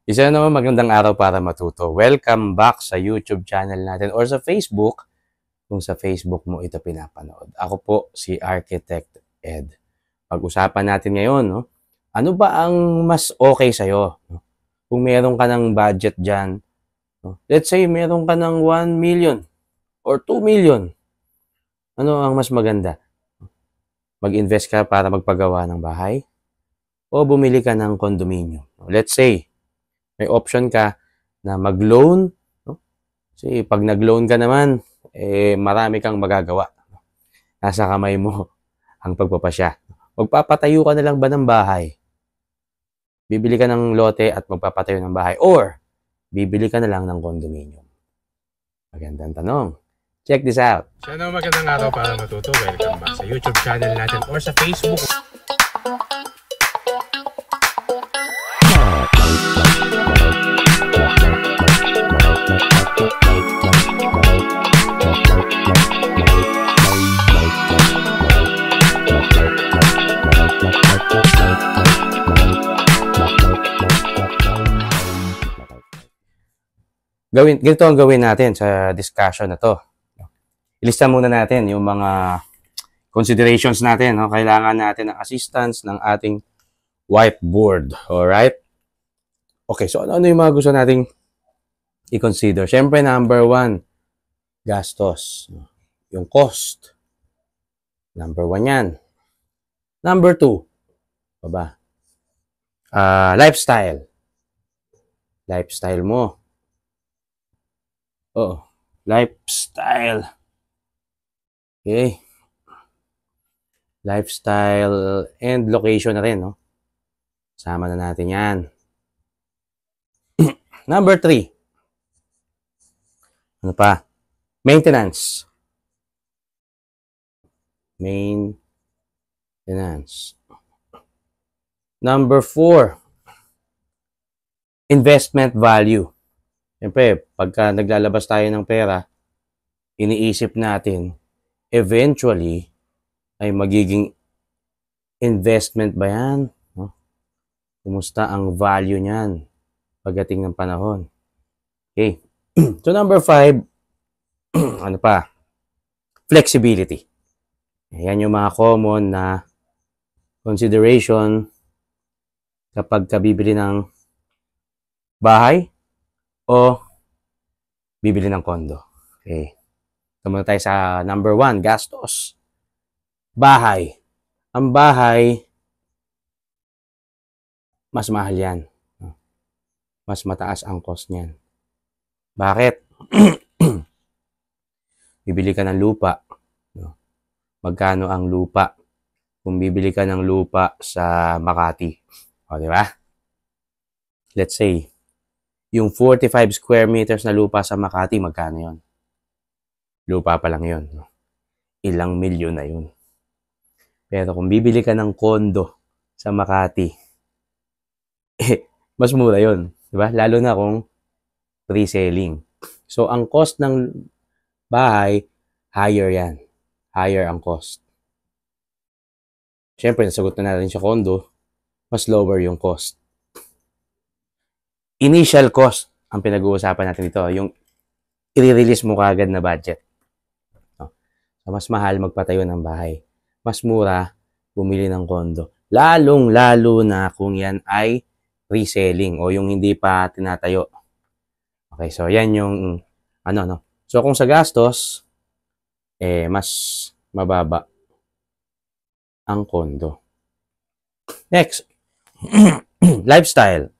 Isa naman magandang araw para matuto. Welcome back sa YouTube channel natin or sa Facebook kung sa Facebook mo ito pinapanood. Ako po si Architect Ed. Pag-usapan natin ngayon, no? Ano ba ang mas okay sa'yo? No? Kung meron ka ng budget dyan, no? Let's say meron ka ng 1 million or 2 million. Ano ang mas maganda? Mag-invest ka para magpagawa ng bahay o bumili ka ng condominium? Let's say, may option ka na mag-loan, no? Kasi pag nag-loan ka naman, marami kang magagawa. Nasa kamay mo ang pagpapasya. Magpapatayo ka na lang ba ng bahay? Bibili ka ng lote at magpapatayo ng bahay or bibili ka na lang ng condominium? Magandang tanong. Check this out. Sana magandang araw para matuto. Welcome back sa YouTube channel natin or sa Facebook. Ganito ang gawin natin sa discussion na to. Ilista muna natin yung mga considerations natin. No? Kailangan natin ng assistance ng ating whiteboard. Alright? Okay, so ano yung mga gusto nating i-consider? Siyempre, number 1, gastos. Yung cost. Number 1 yan. Number 2, baba. Lifestyle. Lifestyle mo. Lifestyle. Okay. Lifestyle and location na rin, no? Sama na natin yan. Number 3. Ano pa? Maintenance. Maintenance. Number 4. Investment value. Siyempre, pagka naglalabas tayo ng pera, iniisip natin, eventually, ay magiging investment ba yan? No? Kumusta ang value niyan pagdating ng panahon? Okay. So, number 5, ano pa? Flexibility. Yan yung mga common na consideration kapag bibili ng bahay o bibili ng kondo. Okay. Tumunta tayo sa number 1, gastos. Bahay. Ang bahay, mas mahal yan. Mas mataas ang cost niyan. Bakit? Bibili ka ng lupa. Magkano ang lupa? Kung bibili ka ng lupa sa Makati. O, di ba? Let's say, yung 45 square meters na lupa sa Makati, magkano yun? Lupa pa lang yun. Ilang milyon na yun. Pero kung bibili ka ng kondo sa Makati, mas mura yun. Diba? Lalo na kung pre-selling. So, ang cost ng bahay, higher yan. Higher ang cost. Siyempre, nasagot na natin sa kondo, mas lower yung cost. Initial cost ang pinag-uusapan natin dito. Yung i-release mo kagad na budget. So, mas mahal magpatayo ng bahay. Mas mura bumili ng kondo. Lalong-lalo na kung yan ay reselling o yung hindi pa tinatayo. Okay, so yan yung no. So, kung sa gastos, mas mababa ang kondo. Next, lifestyle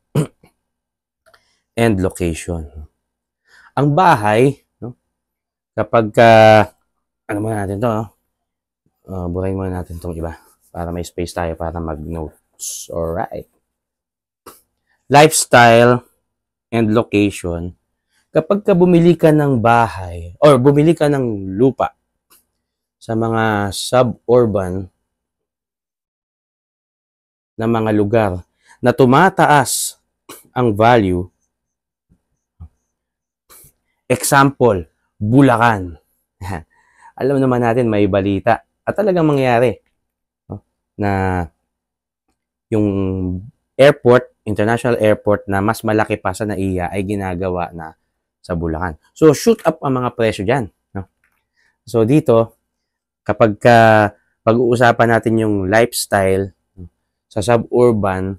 and location. Ang bahay, no? Kapag, ano muna natin to, no? Burahin muna natin itong iba para may space tayo para mag-notes. Alright. Lifestyle and location. Kapag bumili ka ng bahay or bumili ka ng lupa sa mga suburban na mga lugar na tumataas ang value. Example, Bulacan. Alam naman natin may balita at talagang mangyayari, no? Na yung airport, international airport na mas malaki pa sa NAIA ay ginagawa na sa Bulacan. So, shoot up ang mga presyo dyan. No? So, dito, kapag pag-uusapan natin yung lifestyle sa suburban,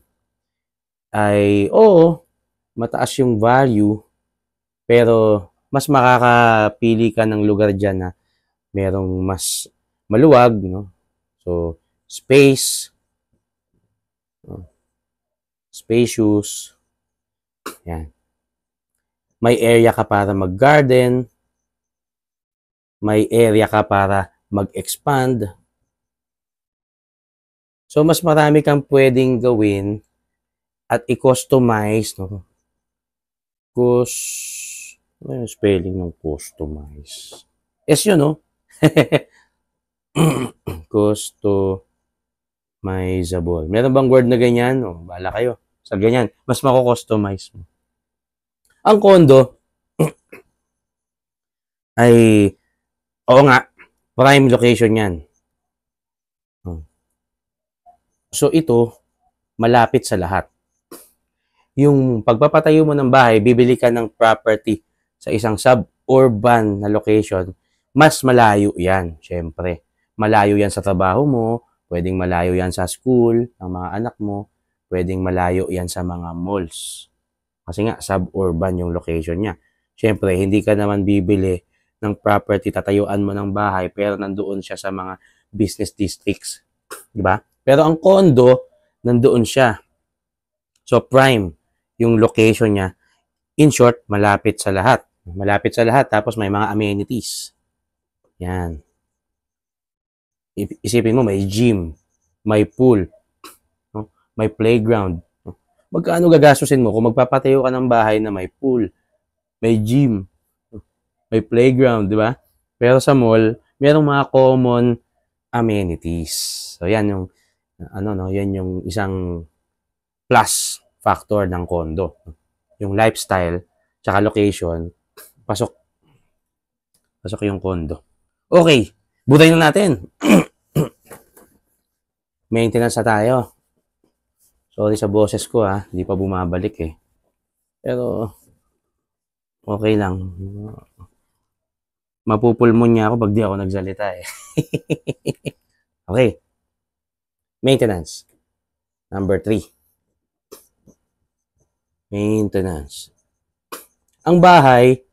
ay oo, mataas yung value, pero mas makakapili ka ng lugar dyan na merong mas maluwag, no? So, space, spacious, yan. May area ka para mag-garden, may area ka para mag-expand. So, mas marami kang pwedeng gawin at i-customize, no? Ano yung spelling ng customize? S yun, no? Customizable. Meron bang word na ganyan? O, bahala kayo. Sa ganyan, mas mako-customize mo. Ang condo ay, oo nga, prime location yan. So, ito, malapit sa lahat. Yung pagpapatayo mo ng bahay, bibili ka ng property sa isang suburban na location, mas malayo yan, syempre. Malayo yan sa trabaho mo, pwedeng malayo yan sa school ng mga anak mo, pwedeng malayo yan sa mga malls. Kasi nga, suburban yung location niya. Syempre, hindi ka naman bibili ng property, tatayuan mo ng bahay, pero nandoon siya sa mga business districts. Diba? Pero ang condo, nandoon siya. So, prime yung location niya. In short, malapit sa lahat. Malapit sa lahat, tapos may mga amenities. Yan. Isipin mo, may gym, may pool, no? May playground. Magkano gagastusin mo kung magpapatayo ka ng bahay na may pool, may gym, may playground, di ba? Pero sa mall, merong mga common amenities. So, yan yung, yan yung isang plus factor ng condo. Yung lifestyle, tsaka location, pasok yung condo. Okay, buday na natin. Maintenance na tayo. Sorry sa boses ko hindi pa bumabalik eh. Pero, okay lang. Mapupulmon niya ako pag di ako nagsalita eh. Okay. Maintenance. Number 3. Maintenance. Ang bahay,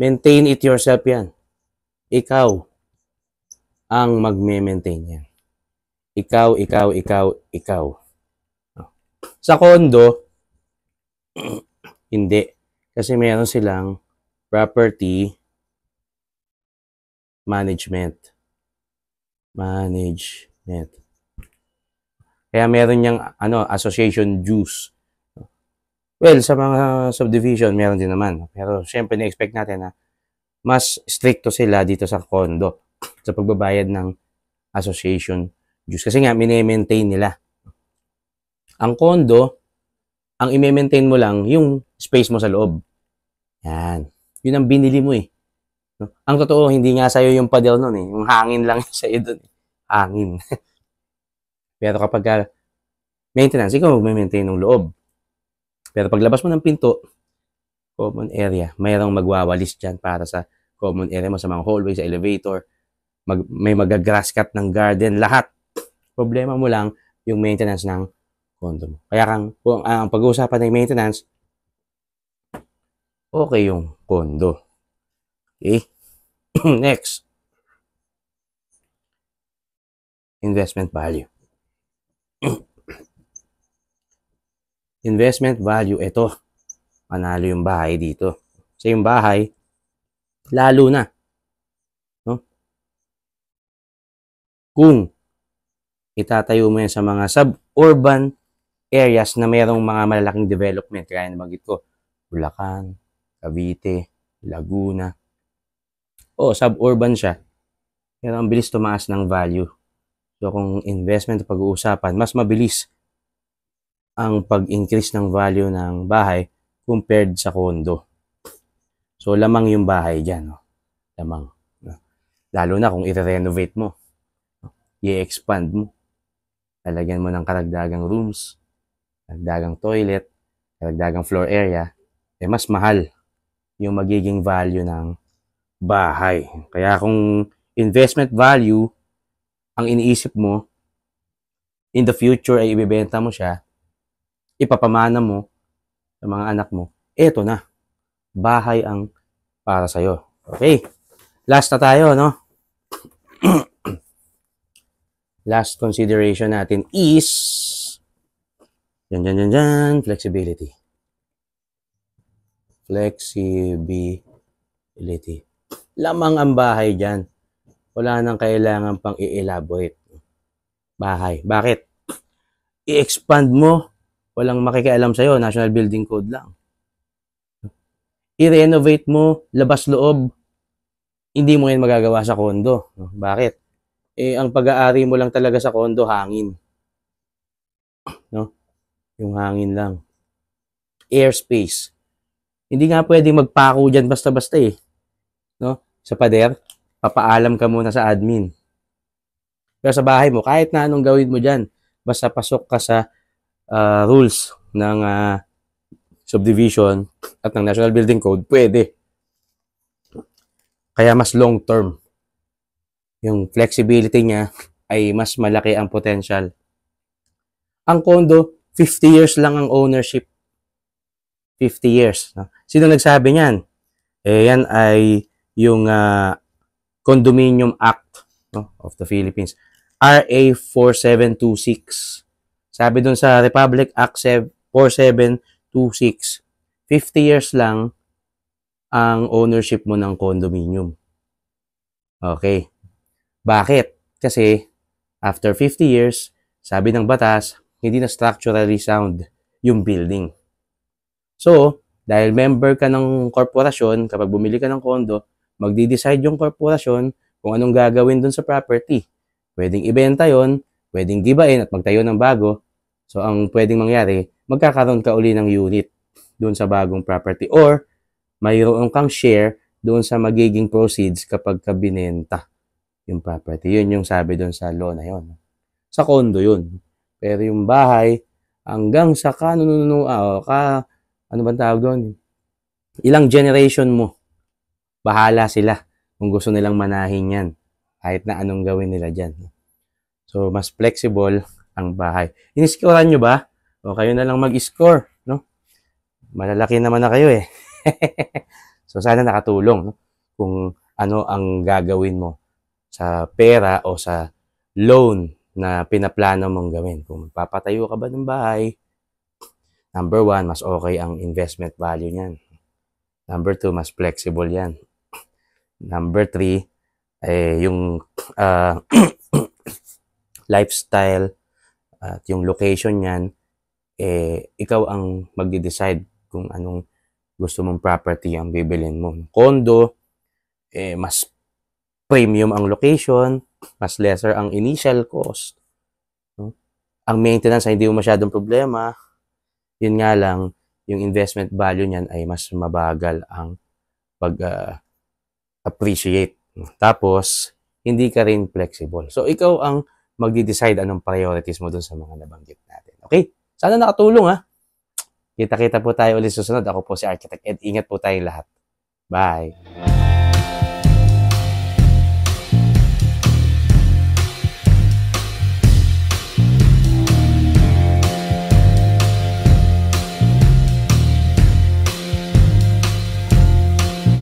maintain it yourself yan. Ikaw ang magme-maintain yan. Ikaw. Sa condo, hindi. Kasi meron silang property management. Kaya meron niyang association dues. Well, sa mga subdivision, meron din naman. Pero syempre, na-expect natin na mas stricto sila dito sa condo sa pagbabayad ng association dues. Kasi nga, mini-maintain nila. Ang condo, ang i-maintain mo lang yung space mo sa loob. Yan. Yun ang binili mo eh. Ang totoo, hindi nga sa'yo yung pader nun eh. Yung hangin lang sa'yo dun. Hangin. Pero kapag maintenance, ikaw mag-maintain ng loob. Pero paglabas mo ng pinto, common area, mayroong magwawalis dyan para sa common area mo, sa mga hallway, sa elevator. May mag-grass cut ng garden, lahat. Problema mo lang yung maintenance ng condo mo. Kaya kung ang pag-uusapan ng maintenance, okay yung condo. Okay? Next. Investment value. Investment value, ito. Manalo yung bahay dito. Sa yung bahay, lalo na. No? Kung itatayo mo yan sa mga suburban areas na mayroong mga malalaking development, kaya nabanggit ko, Bulacan, Cavite, Laguna. Suburban siya. Pero ang bilis tumaas ng value. So kung investment pag-uusapan, mas mabilis ang pag-increase ng value ng bahay compared sa condo. So, lamang yung bahay dyan. No? Lamang. No? Lalo na kung i-renovate mo. No? I-expand mo. Lalagyan mo ng karagdagang rooms. dagdagang toilet, dagdagang floor area, mas mahal yung magiging value ng bahay. Kaya kung investment value ang iniisip mo, in the future ay ibebenta mo siya, ipapamana mo sa mga anak mo, eto na, bahay ang para sa'yo. Okay, last na tayo, no? Last consideration natin is flexibility. Flexibility. Lamang ang bahay dyan. Wala nang kailangan pang i-elaborate. Bahay. Bakit? I-expand mo, walang makikialam sa'yo, National Building Code lang. I-renovate mo, labas-loob, hindi mo yan magagawa sa kondo. Bakit? Ang pag-aari mo lang talaga sa kondo, hangin. No? Yung hangin lang. Airspace. Hindi nga pwedeng magpako dyan basta-basta eh. No? Sa pader, papaalam ka muna sa admin. Pero sa bahay mo, kahit na anong gawin mo dyan, basta pasok ka sa rules ng subdivision at ng National Building Code, pwede. Kaya mas long term. Yung flexibility niya ay mas malaki ang potential. Ang condo, 50 years lang ang ownership. 50 years. No? Sino nagsabi niyan? Yan ay yung Condominium Act, no, of the Philippines. RA 4726. Sabi dun sa Republic Act 4726, 50 years lang ang ownership mo ng condominium. Okay. Bakit? Kasi after 50 years, sabi ng batas, hindi na structurally sound yung building. So, dahil member ka ng korporasyon, kapag bumili ka ng condo, magdi-decide yung korporasyon kung anong gagawin dun sa property. Pwedeng ibenta yon, pwedeng gibain at magtayo ng bago. So, ang pwedeng mangyari, magkakaroon ka uli ng unit dun sa bagong property or mayroon kang share doon sa magiging proceeds kapag ka binenta yung property. Yun yung sabi doon sa law na yun. Sa condo yun. Pero yung bahay, hanggang sa ano bang tawag doon? Ilang generation mo, bahala sila kung gusto nilang manahin yan. Kahit na anong gawin nila dyan. So, mas flexible ang bahay. Iniscorean nyo ba? O kayo na lang mag-score, no? Malalaki naman na kayo eh. So, sana nakatulong, no? Kung ano ang gagawin mo sa pera o sa loan na pinaplano mong gawin. Kung magpapatayo ka ba ng bahay, number 1, mas okay ang investment value niyan. Number 2, mas flexible yan. Number 3, yung lifestyle at yung location niyan, ikaw ang magde-decide kung anong gusto mong property ang bibilin mo. Condo, mas premium ang location, mas lesser ang initial cost. No? Ang maintenance ay hindi mo masyadong problema. Yun nga lang, yung investment value niyan ay mas mabagal ang pag-appreciate. Tapos, hindi ka rin flexible. So, ikaw ang magde-decide anong priorities mo dun sa mga nabanggit natin. Okay? Sana nakatulong ha. Kita-kita po tayo ulit susunod. Ako po si Architect Ed. Ingat po tayong lahat. Bye!